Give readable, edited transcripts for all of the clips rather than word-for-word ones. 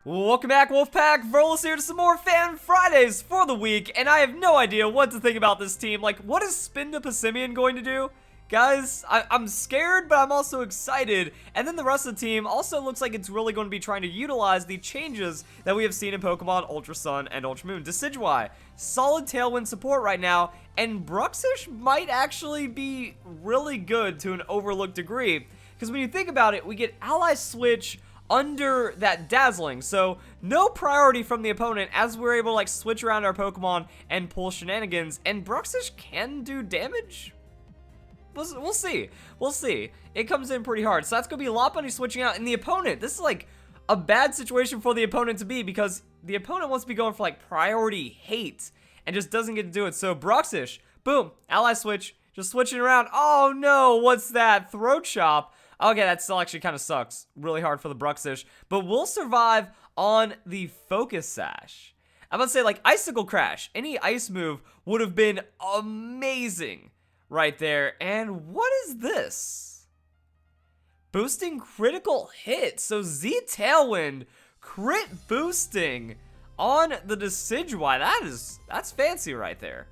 Welcome back, Wolfpack. Verlis here to some more Fan Fridays for the week, and I have no idea what to think about this team. Like, what is Spinda Passimian going to do? Guys, I'm scared, but I'm also excited. And then the rest of the team also looks like it's really going to be trying to utilize the changes that we have seen in Pokemon Ultra Sun and Ultra Moon. Decidueye, solid Tailwind support right now, and Bruxish might actually be really good to an overlooked degree. Because when you think about it, we get Ally Switch under that Dazzling, so no priority from the opponent as we're able to like switch around our Pokemon and pull shenanigans, and Bruxish can do damage. We'll see. We'll see. It comes in pretty hard, so that's gonna be Lopunny switching out, and the opponent, this is like a bad situation for the opponent to be, because the opponent wants to be going for like priority hate and just doesn't get to do it. So Bruxish, boom, Ally Switch, just switching around. Oh no, what's that? Throat Chop. Okay, that still actually kind of sucks. Really hard for the Bruxish, but we'll survive on the Focus Sash. I'm about to say, like, Icicle Crash. Any ice move would have been amazing right there. And what is this? Boosting critical hit. So Z Tailwind crit boosting on the Decidueye. That's fancy right there.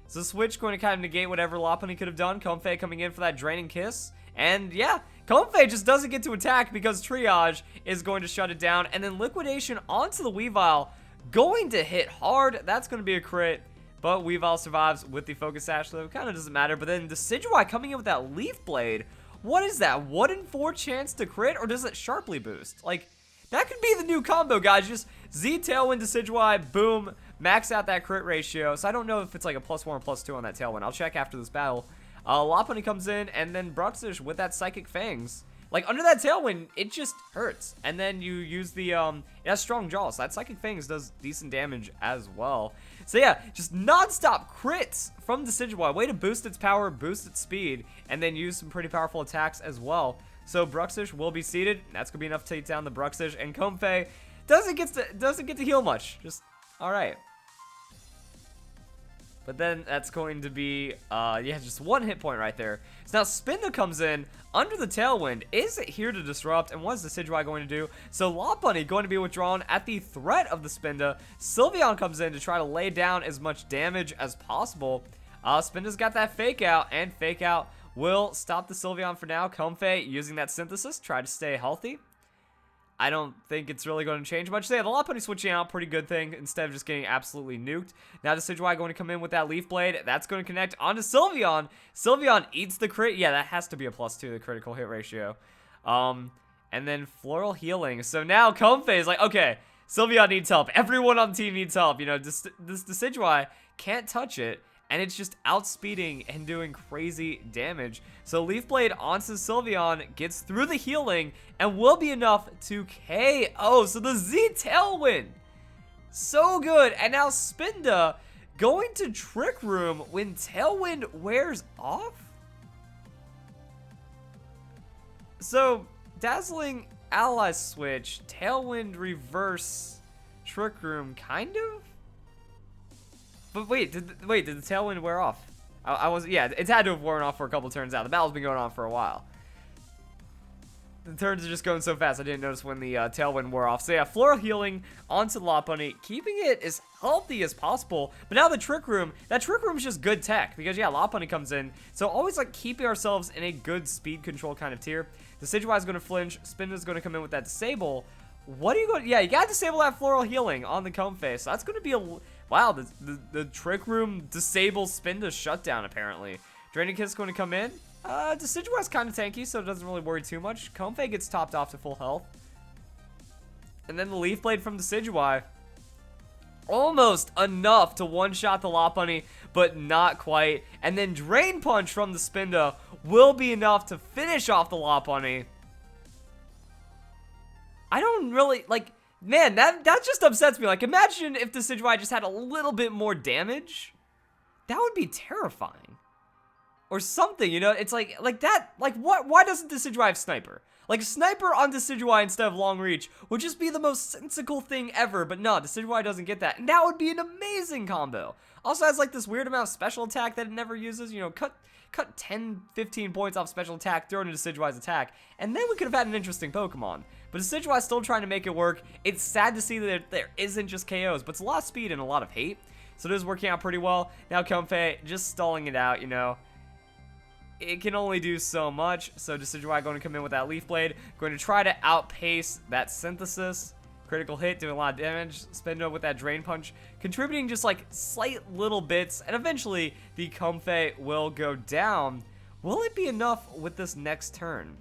So Switch going to kind of negate whatever Lopunny could have done. Comfey coming in for that Draining Kiss. And yeah, Comfey just doesn't get to attack because Triage is going to shut it down. And then Liquidation onto the Weavile, going to hit hard. That's going to be a crit, but Weavile survives with the Focus Sash, so it kind of doesn't matter. But then Decidueye coming in with that Leaf Blade. What is that? 1 in 4 chance to crit, or does it sharply boost? Like, that could be the new combo, guys. Just Z Tailwind Decidueye, boom, max out that crit ratio. So I don't know if it's like a +1 or +2 on that Tailwind. I'll check after this battle. Lopunny comes in, and then Bruxish with that Psychic Fangs. Like, under that Tailwind, it just hurts. And then you use the, it has Strong Jaw, so that Psychic Fangs does decent damage as well. So yeah, just non-stop crits from Decidueye. Way to boost its power, boost its speed, and then use some pretty powerful attacks as well. So Bruxish will be seated. That's going to be enough to take down the Bruxish, and Comfey doesn't get to heal much. Just, alright. But then that's going to be, yeah, just 1 hit point right there. So now Spinda comes in under the Tailwind. Is it here to disrupt? And what is the Decidueye going to do? So Lopunny going to be withdrawn at the threat of the Spinda. Sylveon comes in to try to lay down as much damage as possible. Spinda's got that Fake Out, and Fake Out will stop the Sylveon for now. Comfey using that Synthesis, try to stay healthy. I don't think it's really going to change much. So yeah, the Lopunny switching out, pretty good thing, instead of just getting absolutely nuked. Now the Decidueye going to come in with that Leaf Blade. That's going to connect onto Sylveon. Sylveon eats the crit. Yeah, that has to be a +2 to the critical hit ratio. And then Floral Healing. So now Comfey is like, okay, Sylveon needs help. Everyone on the team needs help. You know, this Decidueye can't touch it, and it's just outspeeding and doing crazy damage. So Leaf Blade onto Sylveon, gets through the healing, and will be enough to KO. So the Z Tailwind, so good. And now Spinda going to Trick Room when Tailwind wears off. So Dazzling Ally Switch, Tailwind reverse, Trick Room, kind of? But wait, did the Tailwind wear off? Yeah, it's had to have worn off for a couple turns out. The battle's been going on for a while. The turns are just going so fast, I didn't notice when the Tailwind wore off. So yeah, Floral Healing onto Lopunny, keeping it as healthy as possible. But now the Trick Room, that Trick Room is just good tech, because yeah, Lopunny comes in. So always like keeping ourselves in a good speed control kind of tier. The Decidueye is going to flinch, Spinda's going to come in with that Disable. What are you going to, yeah, you got to disable that Floral Healing on the Comfey. So that's going to be a, wow, the Trick Room disables Spinda's shutdown, apparently. Draining Kiss going to come in. Decidueye's kind of tanky, so it doesn't really worry too much. Comfey gets topped off to full health. And then the Leaf Blade from Decidueye. Almost enough to one-shot the Lopunny, but not quite. And then Drain Punch from the Spinda will be enough to finish off the Lopunny. I don't really, like, man, that just upsets me. Like, imagine if the Decidueye just had a little bit more damage. That would be terrifying. Or something, you know? It's like that, like, what? Why doesn't the Decidueye have Sniper? Like, Sniper on Decidueye instead of Long Reach would just be the most sensical thing ever. But no, Decidueye doesn't get that. And that would be an amazing combo. Also has, like, this weird amount of special attack that it never uses. You know, cut cut 10, 15 points off special attack, throw into Decidueye's attack, and then we could have had an interesting Pokemon. But Decidueye's still trying to make it work. It's sad to see that there isn't just KOs, but it's a lot of speed and a lot of hate. So it is working out pretty well. Now Comfey just stalling it out, you know. It can only do so much. So Decidueye going to come in with that Leaf Blade. Going to try to outpace that Synthesis. Critical hit, doing a lot of damage. Espinoza with that Drain Punch, contributing just like slight little bits. And eventually the Comfey will go down. Will it be enough with this next turn?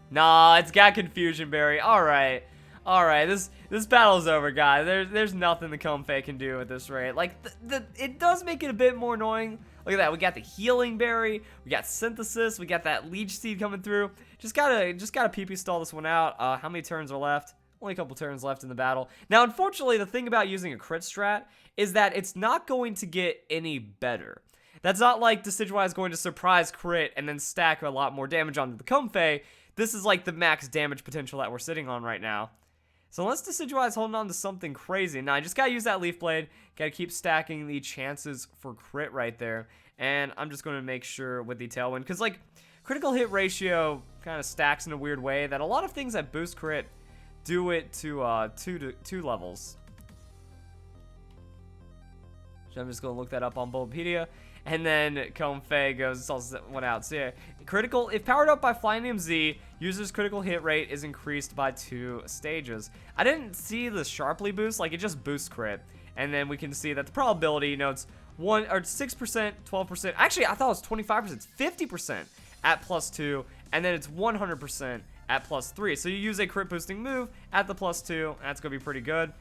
Nah, it's got Confusion Berry. Alright. Alright, this battle's over, guys. There's nothing the Comfey can do at this rate. Like, it does make it a bit more annoying. Look at that. We got the Healing Berry. We got Synthesis. We got that Leech Seed coming through. Just gotta PP stall this one out. How many turns are left? Only a couple turns left in the battle. Now, unfortunately, the thing about using a crit strat is that it's not going to get any better. That's not like Decidueye is going to surprise crit and then stack a lot more damage onto the Comfey. This is like the max damage potential that we're sitting on right now. So unless Decidueye is holding on to something crazy, now I just gotta use that Leaf Blade, gotta keep stacking the chances for crit right there, and I'm just gonna make sure with the Tailwind, because like, critical hit ratio kind of stacks in a weird way that a lot of things that boost crit do it to two levels. So I'm just gonna look that up on Bulbapedia. And then Comfey goes, also one out. So yeah, critical, if powered up by Flying Z, user's critical hit rate is increased by 2 stages. I didn't see the sharply boost, like it just boosts crit. And then we can see that the probability, you know, it's 6%, 12%. Actually, I thought it was 25%. It's 50% at +2, and then it's 100% at +3. So you use a crit boosting move at the +2, and that's gonna be pretty good.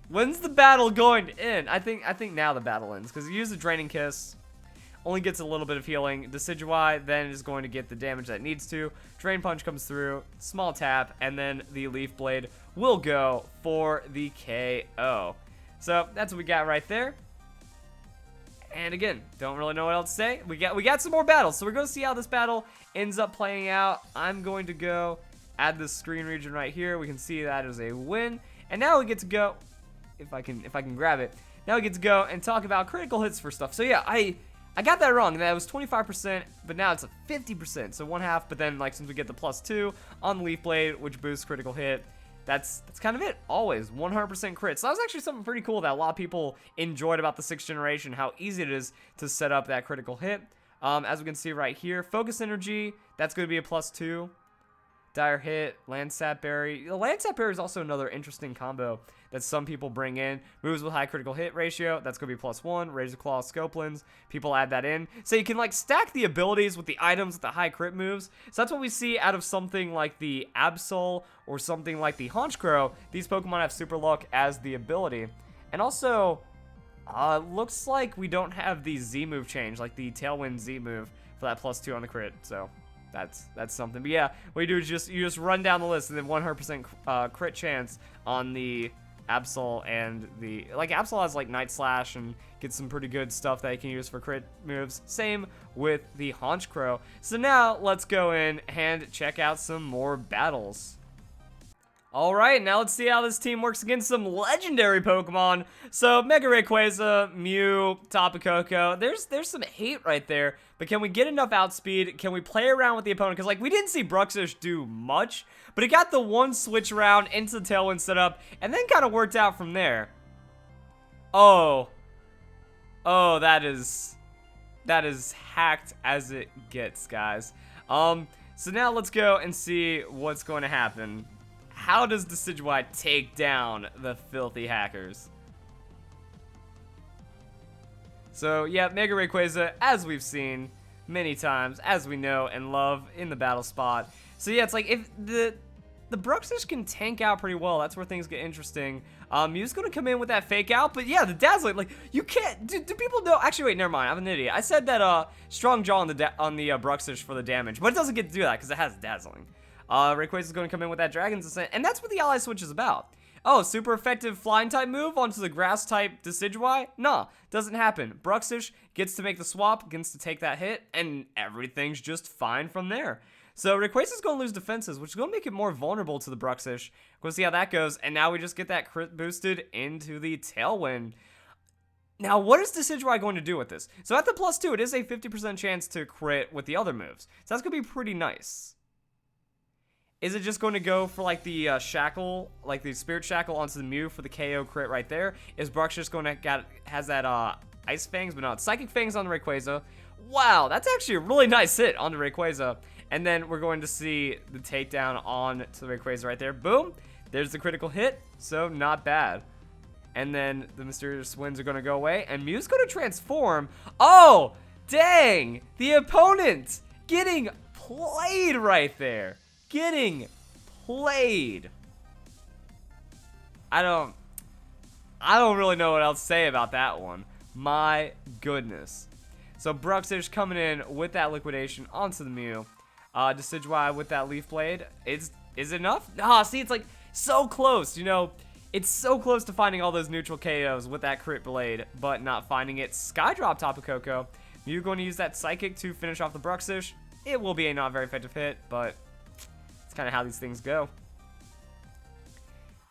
When's the battle going to end? I think now the battle ends, because you use the Draining Kiss, only gets a little bit of healing. Decidueye then is going to get the damage that it needs to. Drain Punch comes through, small tap, and then the Leaf Blade will go for the KO. So that's what we got right there. And again, don't really know what else to say. We got some more battles, so we're going to see how this battle ends up playing out. I'm going to go add this screen region right here. We can see that is a win, and now we get to go. If I can grab it. Now we get to go and talk about critical hits for stuff. So yeah, I got that wrong. That was 25%, but now it's a 50%. So 1/2, but then like since we get the +2 on the Leaf Blade, which boosts critical hit, that's kind of it. Always 100% crit. So that was actually something pretty cool that a lot of people enjoyed about the 6th generation, how easy it is to set up that critical hit. As we can see right here, Focus Energy, that's going to be a +2. Dire Hit, Landsat Berry. The Landsat Berry is also another interesting combo that some people bring in. Moves with high critical hit ratio, that's going to be +1. Razor Claw, Scopelins, people add that in. So you can like stack the abilities with the items with the high crit moves. So that's what we see out of something like the Absol or something like the Honchkrow. These Pokemon have Super Luck as the ability. And also, looks like we don't have the Z move change, like the Tailwind Z move for that +2 on the crit. So that's something. But yeah, what you do is you just run down the list and then 100% crit chance on the Absol, and the Absol has like Night Slash and gets some pretty good stuff that you can use for crit moves. Same with the Honchkrow. So now let's go in and check out some more battles. Alright, now let's see how this team works against some legendary Pokemon. So, Mega Rayquaza, Mew, Tapu Koko, there's some hate right there. But can we get enough outspeed? Can we play around with the opponent? Because, like, we didn't see Bruxish do much, but it got the one switch around into the Tailwind setup, and then kind of worked out from there. Oh, that is hacked as it gets, guys. So now let's go and see what's going to happen. How does Decidueye take down the filthy hackers? So, yeah, Mega Rayquaza, as we've seen many times, as we know and love in the battle spot. So, yeah, it's like if the Bruxish can tank out pretty well. That's where things get interesting. Mew's going to come in with that fake out, but yeah, the Dazzling, like, you can't, do people know? Actually, wait, never mind, I'm an idiot. I said that, Strong Jaw on the Bruxish for the damage, but it doesn't get to do that because it has Dazzling. Rayquaza is going to come in with that Dragon's Ascent, and that's what the Ally Switch is about. Oh, super effective flying type move onto the grass type Decidueye? Nah, doesn't happen. Bruxish gets to make the swap, gets to take that hit, and everything's just fine from there. So Rayquaza is going to lose defenses, which is going to make it more vulnerable to the Bruxish. We'll see how that goes, and now we just get that crit boosted into the Tailwind. Now, what is Decidueye going to do with this? So at the +2, it is a 50% chance to crit with the other moves. So that's going to be pretty nice. Is it just going to go for like the shackle, like the Spirit Shackle onto the Mew for the KO crit right there? Is Bruxish going to has that Ice Fangs, but not Psychic Fangs on the Rayquaza? Wow, that's actually a really nice hit on the Rayquaza. And then we're going to see the takedown on to the Rayquaza right there. Boom, there's the critical hit, so not bad. And then the Mysterious Winds are going to go away, and Mew's going to transform. Oh, dang, the opponent getting played right there. Getting played. I don't really know what else to say about that one. My goodness. So Bruxish coming in with that liquidation onto the Mew. Decidueye with that Leaf Blade. Is it enough? Ah, see, it's like so close, you know. It's so close to finding all those neutral KOs with that Crit Blade, but not finding it. Skydrop Tapu Koko. Mew going to use that Psychic to finish off the Bruxish. It will be a not very effective hit, but kind of how these things go.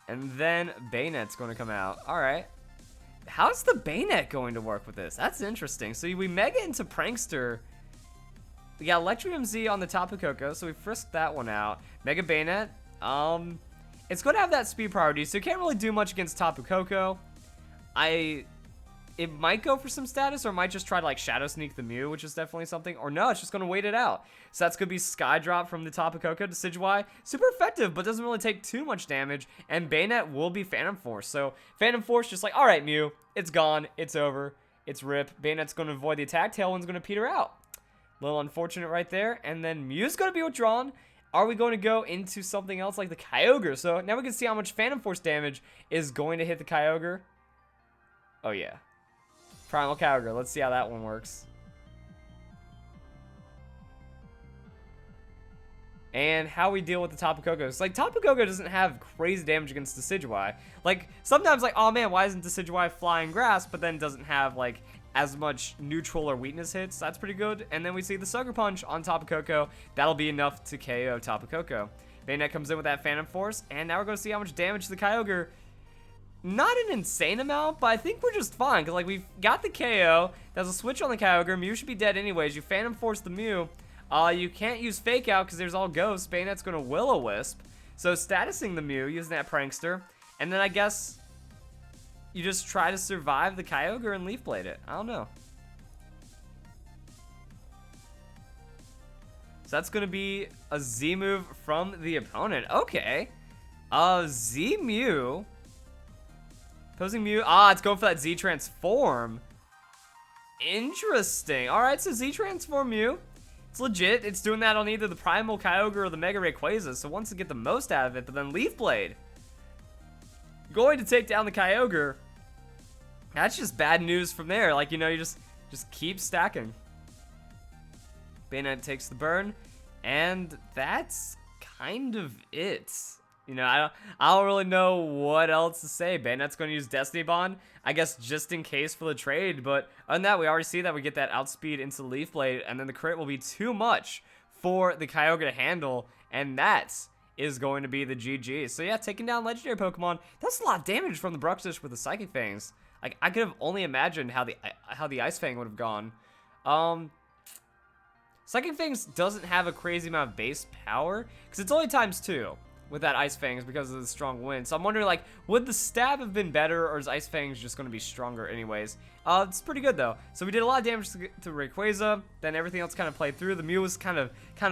And then Bayonet's going to come out. All right. How's the Bayonet going to work with this? That's interesting. So we Mega into Prankster. We got Electrium Z on the Tapu Koko, so we frisked that one out. Mega Bayonet. It's going to have that speed priority, so you can't really do much against Tapu Koko. It might go for some status, or it might just try to like Shadow Sneak the Mew, which is definitely something. Or no, it's just going to wait it out. So that's going to be Sky Drop from the Tapu Koko to Decidueye. Super effective, but doesn't really take too much damage. And Bayonet will be Phantom Force. So Phantom Force just like, all right, Mew, it's gone, it's over, it's rip. Bayonet's going to avoid the attack. Tailwind's going to peter out. A little unfortunate right there. And then Mew's going to be withdrawn. Are we going to go into something else like the Kyogre? So now we can see how much Phantom Force damage is going to hit the Kyogre. Oh, yeah. Primal Kyogre. Let's see how that one works. And how we deal with the Tapu Koko. It's like Tapu Koko doesn't have crazy damage against Decidueye. Like sometimes like, oh man, why isn't Decidueye flying grass? But then doesn't have like as much neutral or weakness hits. That's pretty good. And then we see the Sucker Punch on Tapu Koko. That'll be enough to KO Tapu Koko. Bayonet comes in with that Phantom Force. And now we're going to see how much damage the Kyogre. Not an insane amount, but I think we're just fine. Because like we've got the KO. There's a switch on the Kyogre. Mew should be dead anyways. You Phantom Force the Mew. You can't use Fake Out because there's all ghosts. Bayonet's going to Will-O-Wisp. So statusing the Mew using that Prankster. And then I guess you just try to survive the Kyogre and Leaf Blade it. I don't know. So that's going to be a Z move from the opponent. Okay. Z Mew. Opposing Mew. Ah, it's going for that Z Transform. Interesting. Alright, so Z Transform Mew. It's legit. It's doing that on either the Primal Kyogre or the Mega Rayquaza. So wants to get the most out of it. But then Leaf Blade. Going to take down the Kyogre. That's just bad news from there. Like, you know, you just keep stacking. Bayonet takes the burn. And that's kind of it. You know, I don't really know what else to say. Bayonet's going to use Destiny Bond, I guess, just in case for the trade. But other than that, we already see that we get that outspeed into the Leaf Blade, and then the crit will be too much for the Kyogre to handle, and that is going to be the GG. So yeah, taking down legendary Pokemon. That's a lot of damage from the Bruxish with the Psychic Fangs. Like, I could have only imagined how the Ice Fang would have gone. Psychic Fangs doesn't have a crazy amount of base power, because it's only ×2. With that Ice Fangs because of the strong wind. So I'm wondering, like, would the stab have been better, or is Ice Fangs just going to be stronger anyways? It's pretty good, though. So we did a lot of damage to Rayquaza, then everything else kind of played through. The Mew was kind of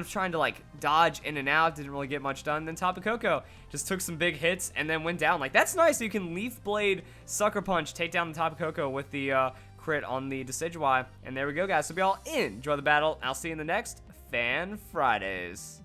trying to, like, dodge in and out, didn't really get much done. Then Tapu Koko just took some big hits and then went down. Like, that's nice. So you can Leaf Blade, Sucker Punch, take down the Tapu Koko with the crit on the Decidueye. And there we go, guys. So be all in. Enjoy the battle. I'll see you in the next Fan Fridays.